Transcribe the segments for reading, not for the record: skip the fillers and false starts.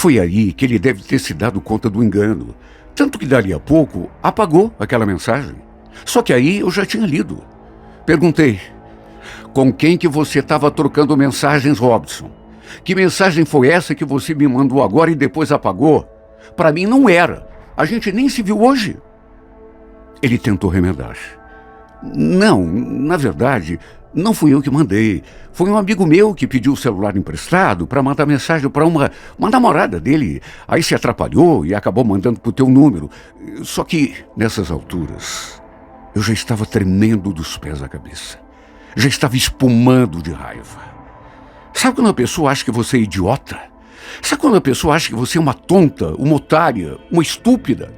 Foi aí que ele deve ter se dado conta do engano. Tanto que dali a pouco apagou aquela mensagem. Só que aí eu já tinha lido. Perguntei: com quem que você estava trocando mensagens, Robson? Que mensagem foi essa que você me mandou agora e depois apagou? Para mim não era. A gente nem se viu hoje. Ele tentou remendar. Não, na verdade, não fui eu que mandei. Foi um amigo meu que pediu o celular emprestado para mandar mensagem para uma namorada dele. Aí se atrapalhou e acabou mandando pro teu número. Só que, nessas alturas, eu já estava tremendo dos pés à cabeça. Já estava espumando de raiva. Sabe quando a pessoa acha que você é idiota? Sabe quando a pessoa acha que você é uma tonta, uma otária, uma estúpida?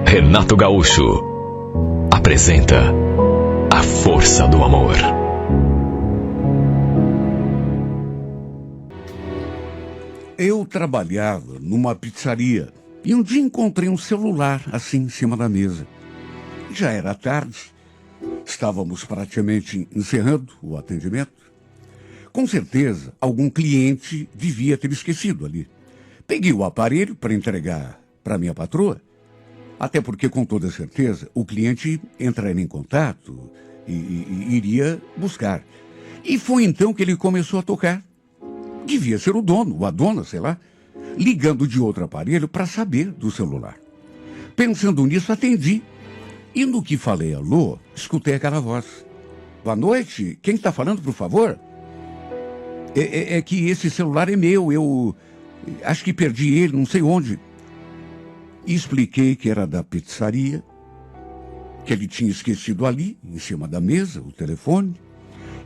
Renato Gaúcho apresenta A Força do Amor. Eu trabalhava numa pizzaria e um dia encontrei um celular assim em cima da mesa. Já era tarde, estávamos praticamente encerrando o atendimento. Com certeza, algum cliente devia ter esquecido ali. Peguei o aparelho para entregar para minha patroa, até porque, com toda certeza, o cliente entraria em contato e iria buscar. E foi então que ele começou a tocar. Devia ser o dono, ou a dona, sei lá, ligando de outro aparelho para saber do celular. Pensando nisso, atendi. E no que falei alô, escutei aquela voz. Boa noite, quem está falando, por favor? É que esse celular é meu, eu acho que perdi ele, não sei onde. E expliquei que era da pizzaria, que ele tinha esquecido ali, em cima da mesa, o telefone.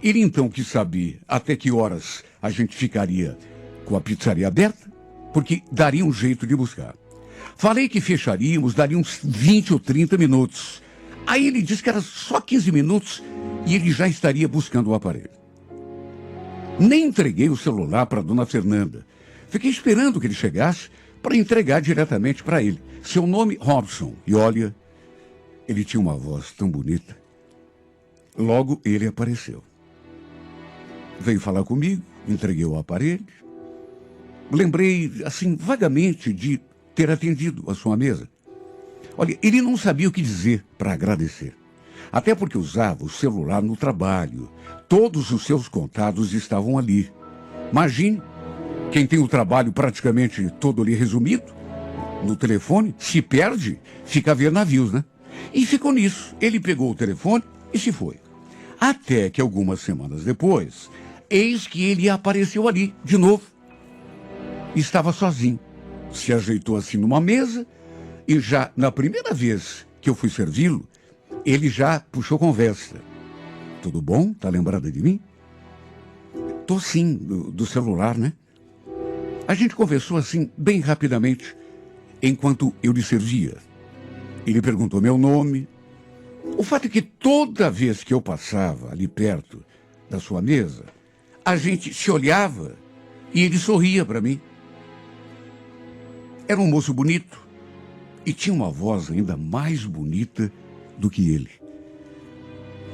Ele então quis saber até que horas a gente ficaria com a pizzaria aberta, porque daria um jeito de buscar. Falei que fecharíamos, daria uns 20 ou 30 minutos. Aí ele disse que era só 15 minutos e ele já estaria buscando o aparelho. Nem entreguei o celular para a dona Fernanda. Fiquei esperando que ele chegasse para entregar diretamente para ele. Seu nome, Robson. E olha, ele tinha uma voz tão bonita. Logo ele apareceu. Veio falar comigo, entreguei o aparelho. Lembrei, assim, vagamente de ter atendido a sua mesa. Olha, ele não sabia o que dizer para agradecer. Até porque usava o celular no trabalho. Todos os seus contatos estavam ali. Imagine, quem tem o trabalho praticamente todo ali resumido, no telefone, se perde, fica a ver navios, né? E ficou nisso. Ele pegou o telefone e se foi. Até que algumas semanas depois, eis que ele apareceu ali, de novo. Estava sozinho. Se ajeitou assim numa mesa e já na primeira vez que eu fui servi-lo, ele já puxou conversa. Tudo bom? Tá lembrada de mim? Tô sim, do celular, né? A gente conversou assim, bem rapidamente, enquanto eu lhe servia. Ele perguntou meu nome. O fato é que toda vez que eu passava ali perto da sua mesa, a gente se olhava e ele sorria para mim. Era um moço bonito e tinha uma voz ainda mais bonita do que ele.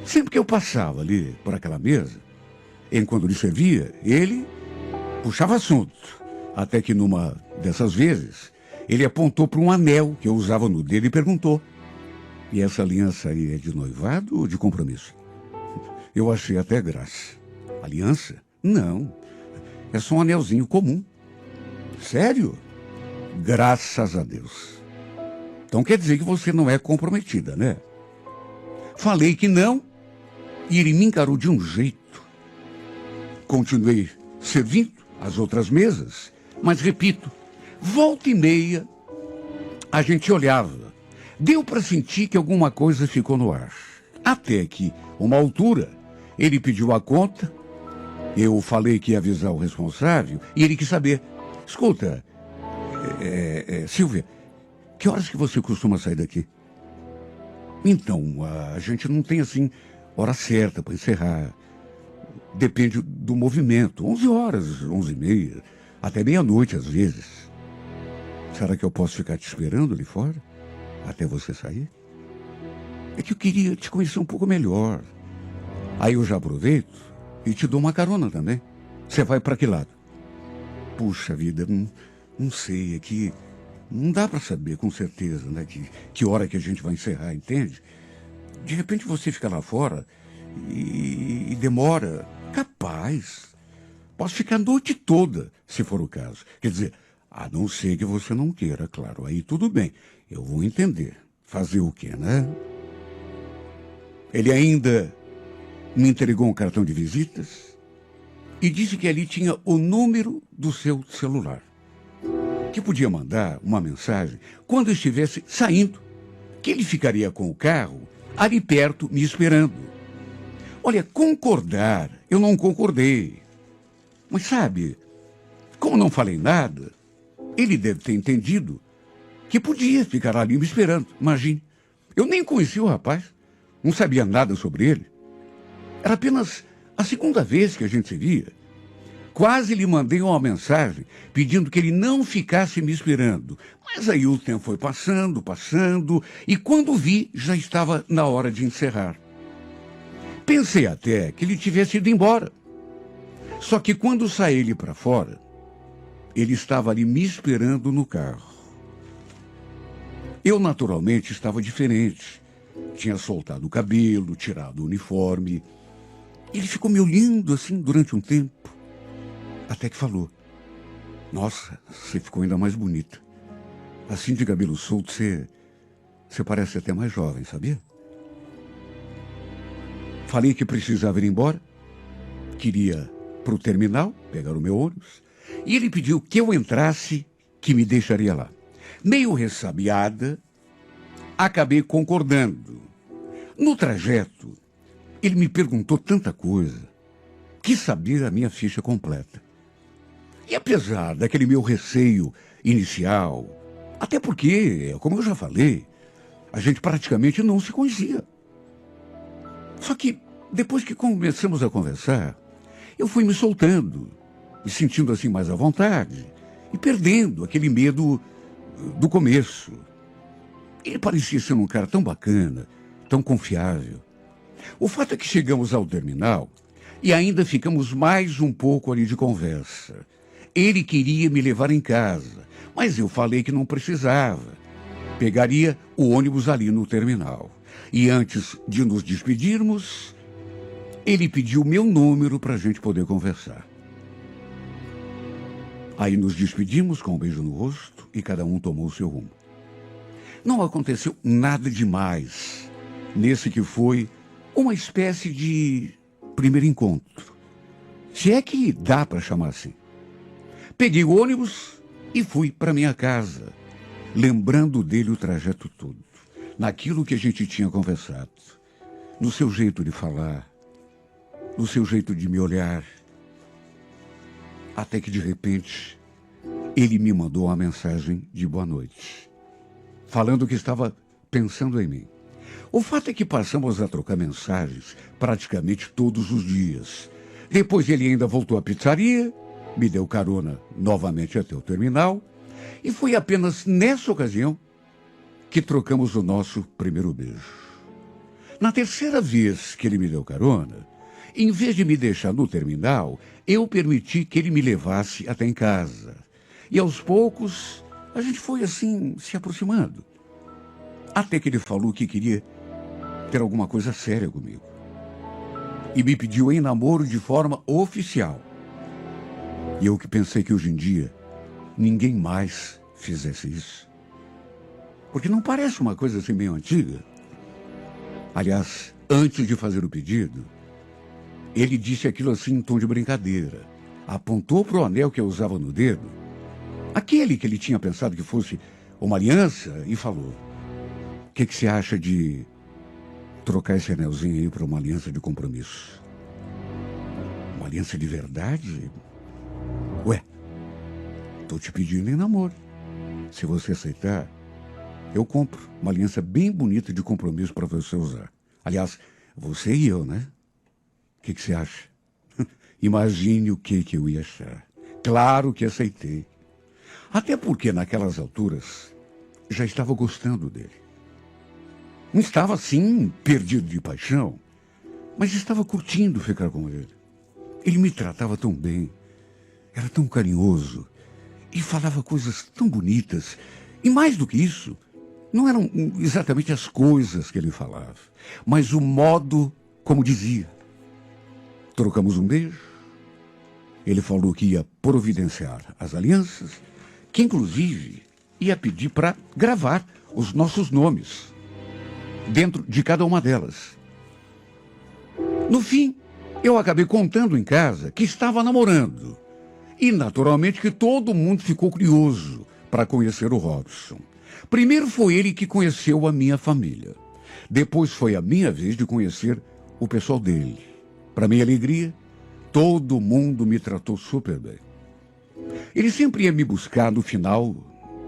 Sempre que eu passava ali por aquela mesa, enquanto lhe servia, ele puxava assunto. Até que numa dessas vezes, ele apontou para um anel que eu usava no dedo e perguntou: e essa aliança aí é de noivado ou de compromisso? Eu achei até graça. Aliança? Não. É só um anelzinho comum. Sério? Graças a Deus. Então quer dizer que você não é comprometida, né? Falei que não, e ele me encarou de um jeito. Continuei servindo as outras mesas, mas repito, volta e meia, a gente olhava. Deu para sentir que alguma coisa ficou no ar. Até que, uma altura, ele pediu a conta, eu falei que ia avisar o responsável, e ele quis saber: escuta, Silvia, que horas que você costuma sair daqui? Então, a gente não tem, assim, hora certa para encerrar. Depende do movimento. 11 horas, 11h30, até meia-noite às vezes. Será que eu posso ficar te esperando ali fora? Até você sair? É que eu queria te conhecer um pouco melhor. Aí eu já aproveito e te dou uma carona também. Você vai para que lado? Puxa vida, não sei, é que não dá para saber com certeza, né, que hora que a gente vai encerrar, entende? De repente você fica lá fora e demora. Capaz. Posso ficar a noite toda, se for o caso. Quer dizer, a não ser que você não queira, claro. Aí tudo bem, eu vou entender. Fazer o quê, né? Ele ainda me entregou um cartão de visitas e disse que ali tinha o número do seu celular, que podia mandar uma mensagem quando estivesse saindo, que ele ficaria com o carro ali perto me esperando. Olha, concordar, eu não concordei. Mas sabe, como não falei nada, ele deve ter entendido que podia ficar ali me esperando. Imagine, eu nem conhecia o rapaz, não sabia nada sobre ele. Era apenas a segunda vez que a gente se via. Quase lhe mandei uma mensagem pedindo que ele não ficasse me esperando. Mas aí o tempo foi passando, e quando vi, já estava na hora de encerrar. Pensei até que ele tivesse ido embora. Só que quando saí ele para fora, ele estava ali me esperando no carro. Eu, naturalmente, estava diferente. Tinha soltado o cabelo, tirado o uniforme. Ele ficou me olhando assim durante um tempo. Até que falou: nossa, você ficou ainda mais bonita. Assim de cabelo solto, você parece até mais jovem, sabia? Falei que precisava ir embora. Queria para o terminal, pegar o meu ônibus. E ele pediu que eu entrasse, que me deixaria lá. Meio ressabiada, acabei concordando. No trajeto, ele me perguntou tanta coisa, quis saber a minha ficha completa. E apesar daquele meu receio inicial, até porque, como eu já falei, a gente praticamente não se conhecia. Só que depois que começamos a conversar, eu fui me soltando, me sentindo assim mais à vontade e perdendo aquele medo do começo. Ele parecia ser um cara tão bacana, tão confiável. O fato é que chegamos ao terminal e ainda ficamos mais um pouco ali de conversa. Ele queria me levar em casa, mas eu falei que não precisava. Pegaria o ônibus ali no terminal. E antes de nos despedirmos, ele pediu meu número para a gente poder conversar. Aí nos despedimos com um beijo no rosto e cada um tomou o seu rumo. Não aconteceu nada demais nesse que foi uma espécie de primeiro encontro. Se é que dá para chamar assim. Peguei o ônibus e fui para minha casa, lembrando dele o trajeto todo, naquilo que a gente tinha conversado, no seu jeito de falar, no seu jeito de me olhar. Até que, de repente, ele me mandou uma mensagem de boa noite, falando que estava pensando em mim. O fato é que passamos a trocar mensagens praticamente todos os dias. Depois ele ainda voltou à pizzaria, me deu carona novamente até o terminal, e foi apenas nessa ocasião que trocamos o nosso primeiro beijo. Na terceira vez que ele me deu carona, em vez de me deixar no terminal, eu permiti que ele me levasse até em casa. E aos poucos, a gente foi assim, se aproximando. Até que ele falou que queria ter alguma coisa séria comigo. E me pediu em namoro de forma oficial. E eu que pensei que hoje em dia ninguém mais fizesse isso. Porque não parece uma coisa assim meio antiga? Aliás, antes de fazer o pedido, ele disse aquilo assim em tom de brincadeira. Apontou para o anel que eu usava no dedo, aquele que ele tinha pensado que fosse uma aliança, e falou: o que você acha de trocar esse anelzinho aí por uma aliança de compromisso? Uma aliança de verdade? Ué, tô te pedindo em namoro. Se você aceitar, eu compro uma aliança bem bonita de compromisso para você usar. Aliás, você e eu, né? O que você acha? Imagine o que eu ia achar. Claro que aceitei. Até porque naquelas alturas já estava gostando dele. Não estava assim, perdido de paixão, mas estava curtindo ficar com ele. Ele me tratava tão bem, era tão carinhoso e falava coisas tão bonitas. E mais do que isso, não eram exatamente as coisas que ele falava, mas o modo como dizia. Trocamos um beijo. Ele falou que ia providenciar as alianças, que inclusive ia pedir para gravar os nossos nomes dentro de cada uma delas. No fim, eu acabei contando em casa que estava namorando. E naturalmente que todo mundo ficou curioso para conhecer o Robson. Primeiro foi ele que conheceu a minha família. Depois foi a minha vez de conhecer o pessoal dele. Para minha alegria, todo mundo me tratou super bem. Ele sempre ia me buscar no final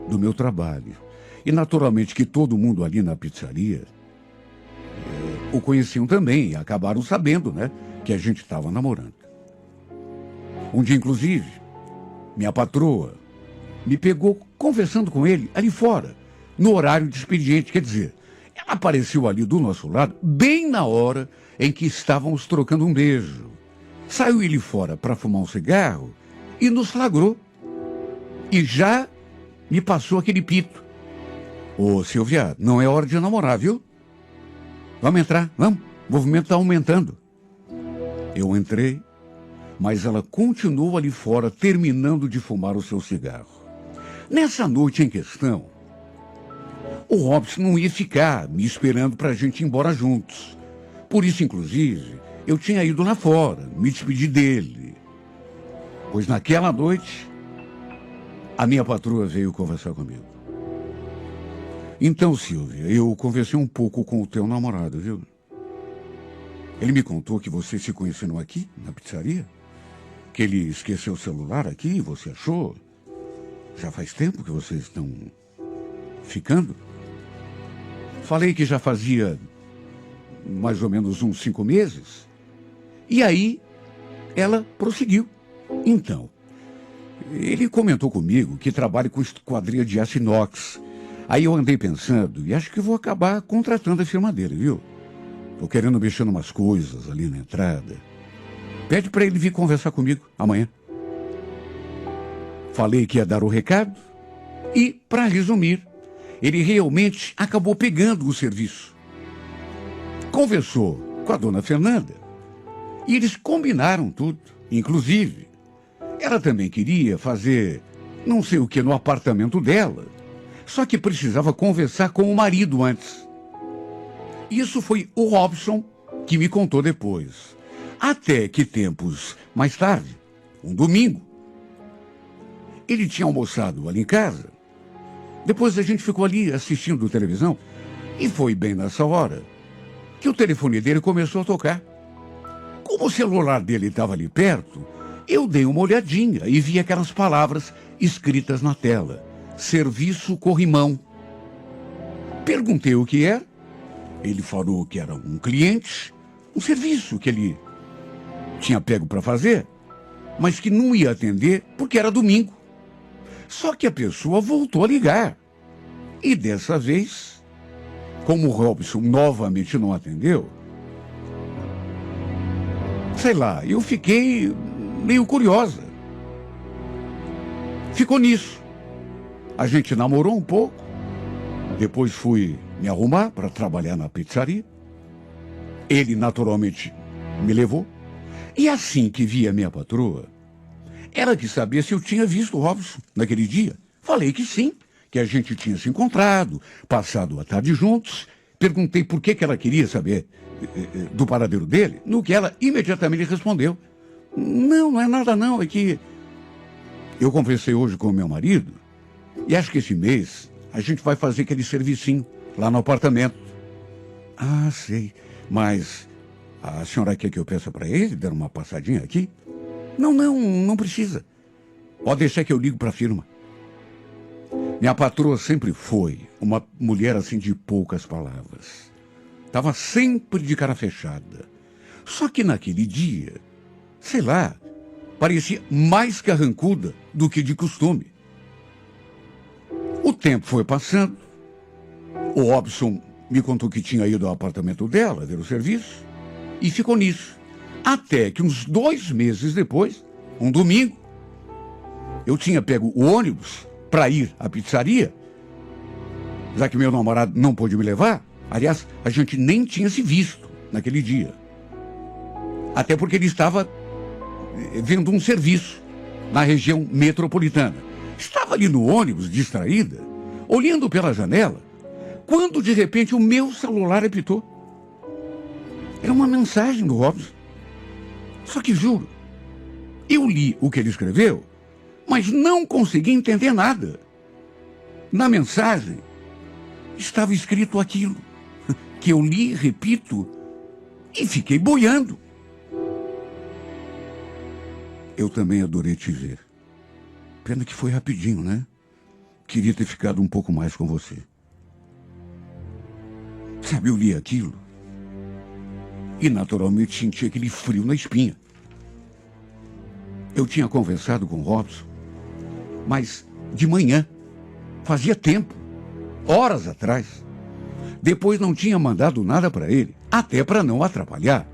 do meu trabalho. E naturalmente que todo mundo ali na pizzaria o conheciam também e acabaram sabendo, né, que a gente estava namorando. Um dia, inclusive, minha patroa me pegou conversando com ele ali fora, no horário de expediente. Quer dizer, ela apareceu ali do nosso lado, bem na hora em que estávamos trocando um beijo. Saiu ele fora para fumar um cigarro e nos flagrou. E já me passou aquele pito. Ô, Silvia, não é hora de namorar, viu? Vamos entrar, vamos. O movimento está aumentando. Eu entrei, mas ela continuou ali fora, terminando de fumar o seu cigarro. Nessa noite em questão, o Robson não ia ficar me esperando para a gente ir embora juntos. Por isso, inclusive, eu tinha ido lá fora, me despedir dele. Pois naquela noite, a minha patroa veio conversar comigo. Então, Silvia, eu conversei um pouco com o teu namorado, viu? Ele me contou que vocês se conheceram aqui, na pizzaria. Que ele esqueceu o celular aqui, você achou? Já faz tempo que vocês estão ficando? Falei que já fazia mais ou menos uns 5 meses. E aí, ela prosseguiu. Então, ele comentou comigo que trabalha com esquadria de aço inox. Aí eu andei pensando e acho que vou acabar contratando a firma dele, viu? Tô querendo mexer em umas coisas ali na entrada. Pede para ele vir conversar comigo amanhã. Falei que ia dar o recado e, para resumir, ele realmente acabou pegando o serviço. Conversou com a dona Fernanda e eles combinaram tudo. Inclusive, ela também queria fazer não sei o que no apartamento dela, só que precisava conversar com o marido antes. Isso foi o Robson que me contou depois. Até que tempos mais tarde, um domingo, ele tinha almoçado ali em casa. Depois a gente ficou ali assistindo televisão e foi bem nessa hora que o telefone dele começou a tocar. Como o celular dele estava ali perto, eu dei uma olhadinha e vi aquelas palavras escritas na tela. Serviço Corrimão. Perguntei o que era. Ele falou que era um cliente, um serviço que ele tinha pego para fazer, mas que não ia atender porque era domingo. Só que a pessoa voltou a ligar. E dessa vez, como o Robson novamente não atendeu, sei lá, eu fiquei meio curiosa. Ficou nisso. A gente namorou um pouco, depois fui me arrumar para trabalhar na pizzaria. Ele naturalmente me levou. E assim que vi a minha patroa, ela quis saber se eu tinha visto o Robson naquele dia. Falei que sim, que a gente tinha se encontrado, passado a tarde juntos. Perguntei por que ela queria saber do paradeiro dele, no que ela imediatamente respondeu. Não é nada não, é que eu conversei hoje com o meu marido e acho que esse mês a gente vai fazer aquele servicinho lá no apartamento. Ah, sei, mas a senhora quer que eu peça para ele dar uma passadinha aqui? Não precisa. Pode deixar que eu ligo para a firma. Minha patroa sempre foi uma mulher assim de poucas palavras. Estava sempre de cara fechada. Só que naquele dia, sei lá, parecia mais carrancuda do que de costume. O tempo foi passando. O Robson me contou que tinha ido ao apartamento dela ver o serviço. E ficou nisso. Até que uns 2 meses depois, um domingo, eu tinha pego o ônibus para ir à pizzaria, já que meu namorado não pôde me levar. Aliás, a gente nem tinha se visto naquele dia. Até porque ele estava vendo um serviço na região metropolitana. Estava ali no ônibus, distraída, olhando pela janela, quando de repente o meu celular apitou. Era uma mensagem do Robson. Só que juro, eu li o que ele escreveu, mas não consegui entender nada. Na mensagem estava escrito aquilo que eu li, repito, e fiquei boiando. Eu também adorei te ver. Pena que foi rapidinho, né? Queria ter ficado um pouco mais com você. Sabe, eu li aquilo e naturalmente senti aquele frio na espinha. Eu tinha conversado com o Robson, mas de manhã, fazia tempo, horas atrás. Depois não tinha mandado nada para ele, até para não atrapalhar.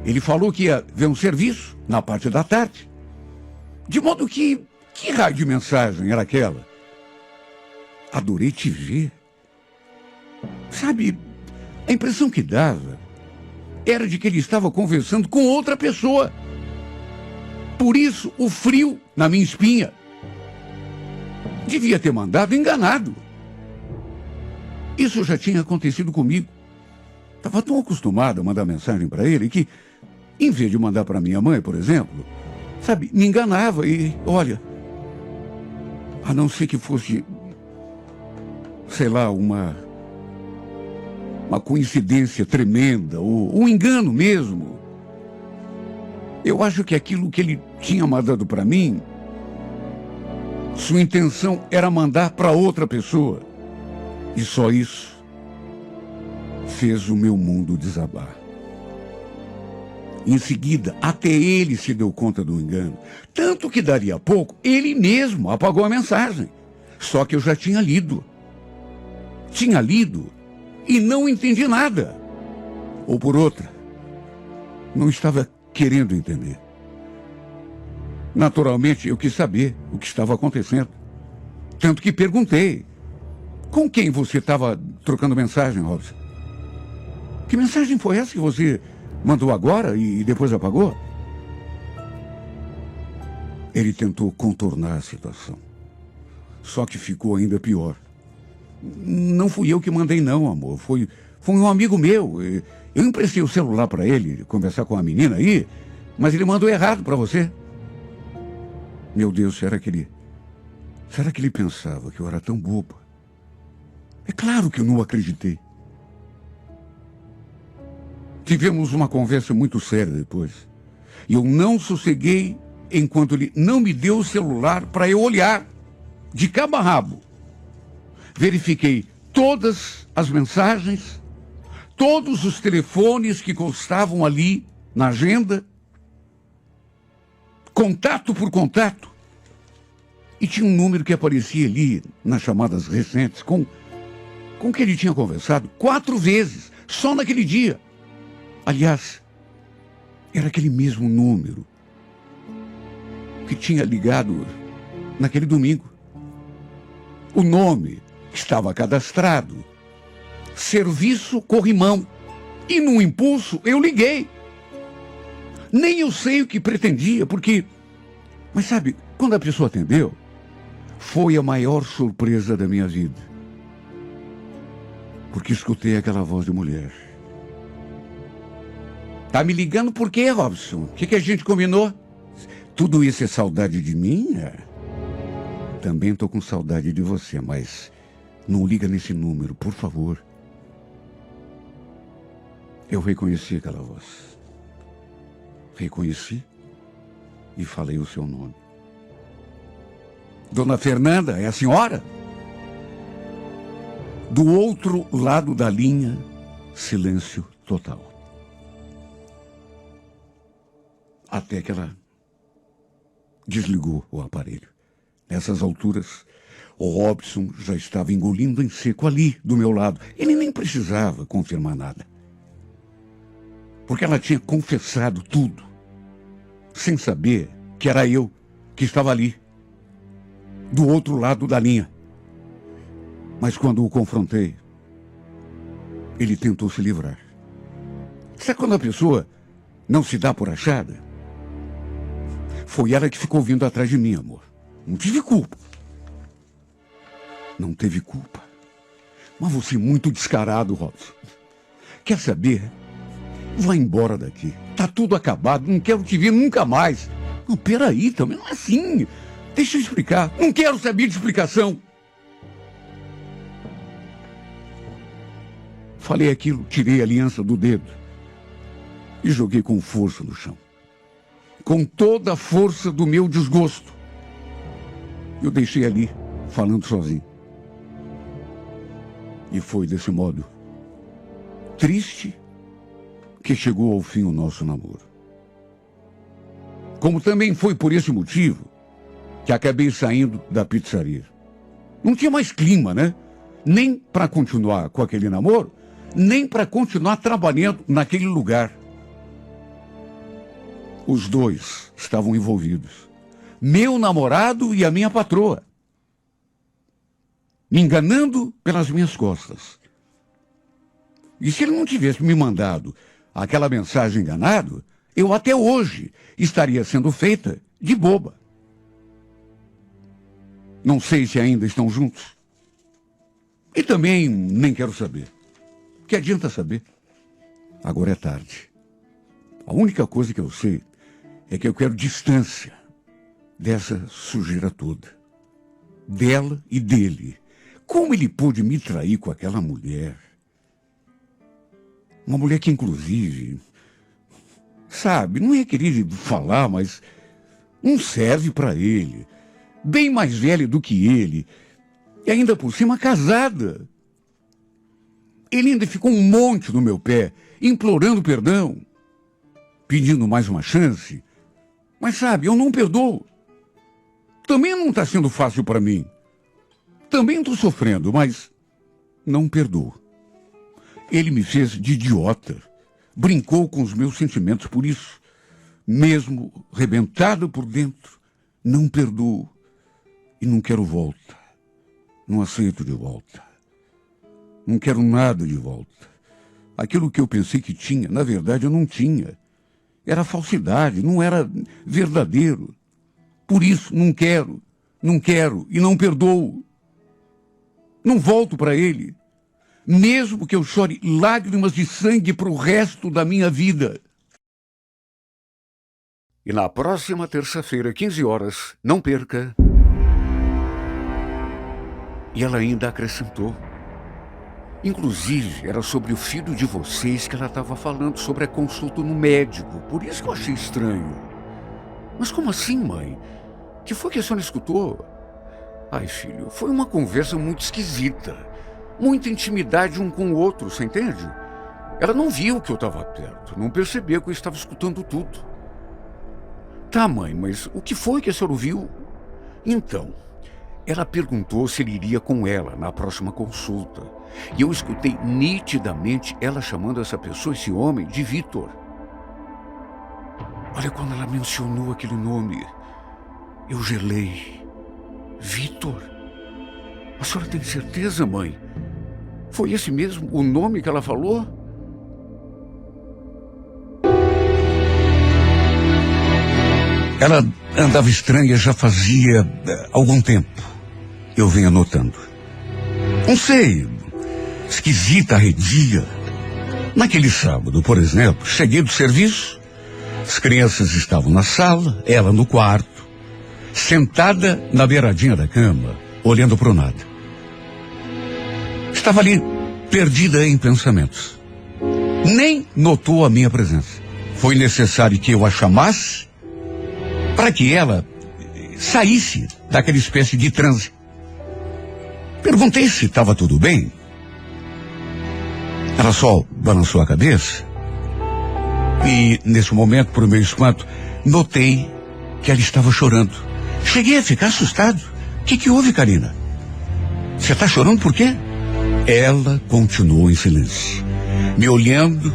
Ele falou que ia ver um serviço na parte da tarde. De modo que raio de mensagem era aquela? Adorei te ver. Sabe, a impressão que dava era de que ele estava conversando com outra pessoa. Por isso, o frio na minha espinha. Devia ter mandado enganado. Isso já tinha acontecido comigo. Estava tão acostumado a mandar mensagem para ele que, em vez de mandar para minha mãe, por exemplo, sabe, me enganava e, olha, a não ser que fosse, sei lá, uma coincidência tremenda, ou um engano mesmo. Eu acho que aquilo que ele tinha mandado para mim, sua intenção era mandar para outra pessoa. E só isso fez o meu mundo desabar. Em seguida, até ele se deu conta do engano. Tanto que dali a pouco, ele mesmo apagou a mensagem. Só que eu já tinha lido. Tinha lido e não entendi nada. Ou por outra, não estava querendo entender. Naturalmente, eu quis saber o que estava acontecendo. Tanto que perguntei: com quem você estava trocando mensagem, Robson? Que mensagem foi essa que você mandou agora e depois apagou? Ele tentou contornar a situação. Só que ficou ainda pior. Não fui eu que mandei não, amor. Foi um amigo meu. Eu emprestei o celular para ele conversar com a menina aí, mas ele mandou errado para você. Meu Deus, será que ele pensava que eu era tão boba? É claro que eu não acreditei. Tivemos uma conversa muito séria depois. E eu não sosseguei enquanto ele não me deu o celular para eu olhar de cabo a rabo. Verifiquei todas as mensagens, todos os telefones que constavam ali na agenda, contato por contato. E tinha um número que aparecia ali nas chamadas recentes com que ele tinha conversado 4 vezes, só naquele dia. Aliás, era aquele mesmo número que tinha ligado naquele domingo. O nome estava cadastrado: Serviço Corrimão. E num impulso eu liguei. Nem eu sei o que pretendia, porque... Mas sabe, quando a pessoa atendeu, foi a maior surpresa da minha vida. Porque escutei aquela voz de mulher. Tá me ligando por quê, Robson? O que a gente combinou? Tudo isso é saudade de mim? Também tô com saudade de você, mas não liga nesse número, por favor. Eu reconheci aquela voz. Reconheci e falei o seu nome. Dona Fernanda, é a senhora? Do outro lado da linha, silêncio total. Até que ela desligou o aparelho. Nessas alturas, o Robson já estava engolindo em seco ali, do meu lado. Ele nem precisava confirmar nada. porque ela tinha confessado tudo, sem saber que era eu que estava ali, do outro lado da linha. Mas quando o confrontei, ele tentou se livrar. Sabe quando a pessoa não se dá por achada? Foi ela que ficou vindo atrás de mim, amor. Não tive culpa. Não teve culpa. Mas você é muito descarado, Robson. Quer saber? Vai embora daqui. Tá tudo acabado. Não quero te ver nunca mais. Não, peraí, também não é assim. Deixa eu explicar. Não quero saber de explicação. Falei aquilo, tirei a aliança do dedo e joguei com força no chão. Com toda a força do meu desgosto. Eu deixei ali, falando sozinho. E foi desse modo, triste, que chegou ao fim o nosso namoro. Como também foi por esse motivo que acabei saindo da pizzaria. Não tinha mais clima, né? Nem para continuar com aquele namoro, nem para continuar trabalhando naquele lugar. Os dois estavam envolvidos. Meu namorado e a minha patroa. Me enganando pelas minhas costas. E se ele não tivesse me mandado aquela mensagem enganado, eu até hoje estaria sendo feita de boba. Não sei se ainda estão juntos. E também nem quero saber. Que adianta saber? Agora é tarde. A única coisa que eu sei é que eu quero distância dessa sujeira toda. Dela e dele. Como ele pôde me trair com aquela mulher? Uma mulher que, inclusive, sabe, não é querer falar, mas não serve para ele. Bem mais velha do que ele. E ainda por cima casada. Ele ainda ficou um monte no meu pé, implorando perdão, pedindo mais uma chance. Mas sabe, eu não perdoo. Também não está sendo fácil para mim. Também estou sofrendo, mas não perdoo. Ele me fez de idiota. Brincou com os meus sentimentos, por isso, mesmo rebentado por dentro, não perdoo. E não quero volta. Não aceito de volta. Não quero nada de volta. Aquilo que eu pensei que tinha, na verdade eu não tinha. Era falsidade, não era verdadeiro. Por isso, não quero e não perdoo. Não volto para ele, mesmo que eu chore lágrimas de sangue para o resto da minha vida. E na próxima terça-feira, 15 horas, não perca. E ela ainda acrescentou. Inclusive, era sobre o filho de vocês que ela estava falando, sobre a consulta no médico. Por isso que eu achei estranho. Mas como assim, mãe? Que foi que a senhora escutou? Ai, filho, foi uma conversa muito esquisita. Muita intimidade um com o outro, você entende? Ela não viu que eu estava perto, não percebeu que eu estava escutando tudo. Tá, mãe, mas o que foi que a senhora ouviu? Então, ela perguntou se ele iria com ela na próxima consulta. E eu escutei nitidamente ela chamando essa pessoa, esse homem, de Vitor. Olha, quando ela mencionou aquele nome, eu gelei. Vitor? A senhora tem certeza, mãe? Foi esse mesmo o nome que ela falou? Ela andava estranha já fazia algum tempo. Eu venho notando. Não sei, esquisita, arredia. Naquele sábado, por exemplo, cheguei do serviço, as crianças estavam na sala, ela no quarto, sentada na beiradinha da cama, olhando para o nada. Estava ali, perdida em pensamentos. Nem notou a minha presença. Foi necessário que eu a chamasse para que ela saísse daquela espécie de transe. Perguntei se estava tudo bem. Ela só balançou a cabeça. E, nesse momento, por meu espanto, notei que ela estava chorando. Cheguei a ficar assustado. O que houve, Karina? Você está chorando por quê? Ela continuou em silêncio, me olhando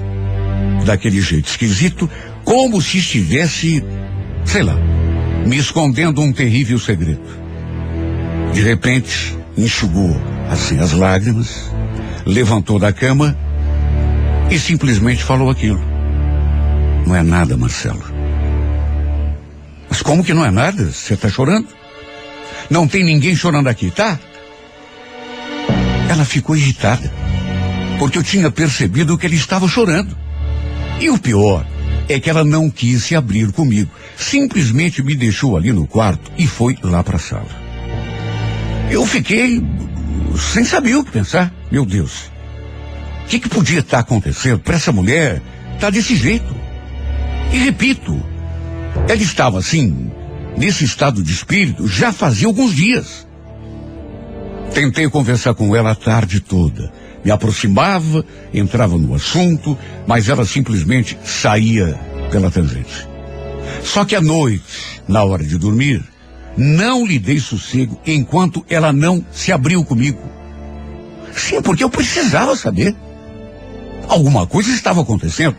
daquele jeito esquisito, como se estivesse, sei lá, me escondendo um terrível segredo. De repente, enxugou assim as lágrimas, levantou da cama e simplesmente falou aquilo. Não é nada, Marcelo. Mas como que não é nada? Você tá chorando? Não tem ninguém chorando aqui, tá? Ela ficou irritada, porque eu tinha percebido que ele estava chorando. E o pior é que ela não quis se abrir comigo. Simplesmente me deixou ali no quarto e foi lá para a sala. Eu fiquei sem saber o que pensar. Meu Deus, o que podia estar acontecendo para essa mulher estar desse jeito? E repito, ela estava assim, nesse estado de espírito, já fazia alguns dias. Tentei conversar com ela a tarde toda. Me aproximava, entrava no assunto, mas ela simplesmente saía pela tangente. Só que à noite, na hora de dormir, não lhe dei sossego enquanto ela não se abriu comigo. Sim, porque eu precisava saber. Alguma coisa estava acontecendo.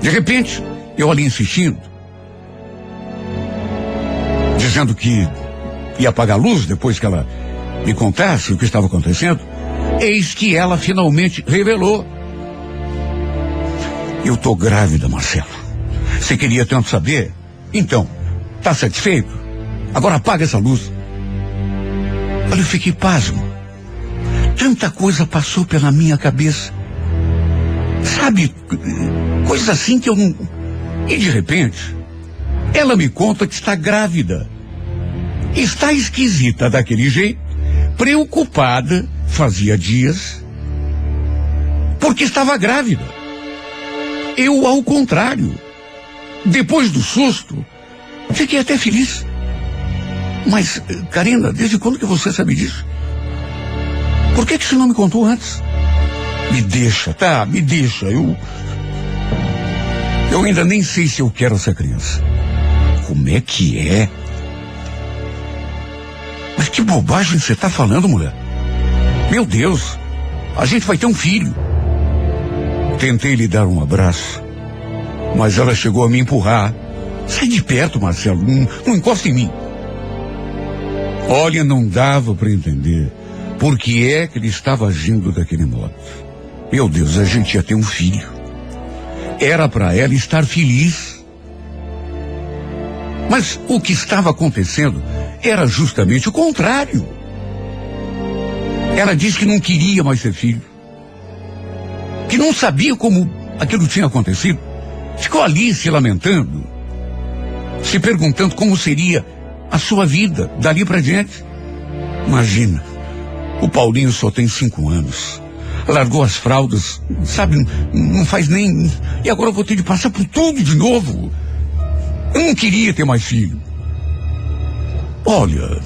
De repente, eu ali insistindo, dizendo que ia apagar a luz depois que ela me contasse o que estava acontecendo. Eis que ela finalmente revelou. Eu tô grávida, Marcelo. Você queria tanto saber? Então, tá satisfeito? Agora apaga essa luz. Olha, eu fiquei pasmo. Tanta coisa passou pela minha cabeça. Sabe, coisa assim que eu não... E de repente, ela me conta que está grávida. Está esquisita daquele jeito, preocupada, fazia dias, porque estava grávida. Eu, ao contrário, depois do susto, fiquei até feliz. Mas, Karina, desde quando que você sabe disso? Por que você não me contou antes? Me deixa, tá? Me deixa. Eu ainda nem sei se eu quero essa criança. Como é que é? Mas que bobagem você está falando, mulher? Meu Deus, a gente vai ter um filho. Tentei lhe dar um abraço, mas ela chegou a me empurrar. Sai de perto, Marcelo, não encosta em mim. Olha, não dava para entender por que é que ele estava agindo daquele modo. Meu Deus, a gente ia ter um filho. Era para ela estar feliz. Mas o que estava acontecendo era justamente o contrário. Ela disse que não queria mais ter filho, que não sabia como aquilo tinha acontecido. Ficou ali se lamentando, se perguntando como seria a sua vida dali para diante. Imagina, o Paulinho só tem 5 anos, largou as fraldas, sabe, não faz nem... E agora eu vou ter de passar por tudo de novo. Eu não queria ter mais filho. Olha,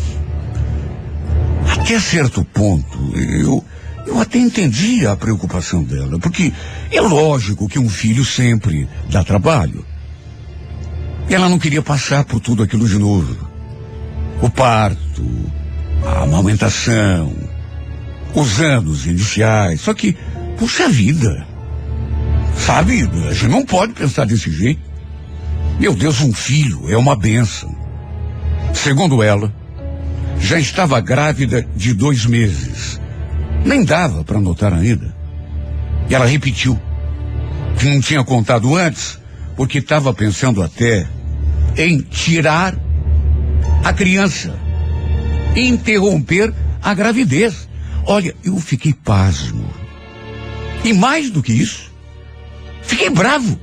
até certo ponto, eu até entendi a preocupação dela, porque é lógico que um filho sempre dá trabalho. Ela não queria passar por tudo aquilo de novo. O parto, a amamentação, os anos iniciais. Só que, puxa vida, sabe, a gente não pode pensar desse jeito. Meu Deus, um filho é uma bênção. Segundo ela, já estava grávida de 2 meses. Nem dava para notar ainda. E ela repetiu que não tinha contado antes, porque estava pensando até em tirar a criança, interromper a gravidez. Olha, eu fiquei pasmo. E mais do que isso, fiquei bravo.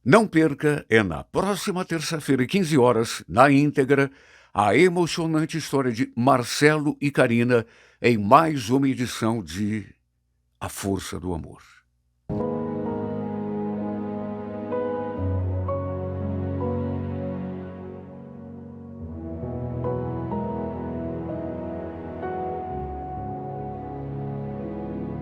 Não perca, é na próxima terça-feira, 15 horas, na íntegra, a emocionante história de Marcelo e Karina em mais uma edição de A Força do Amor.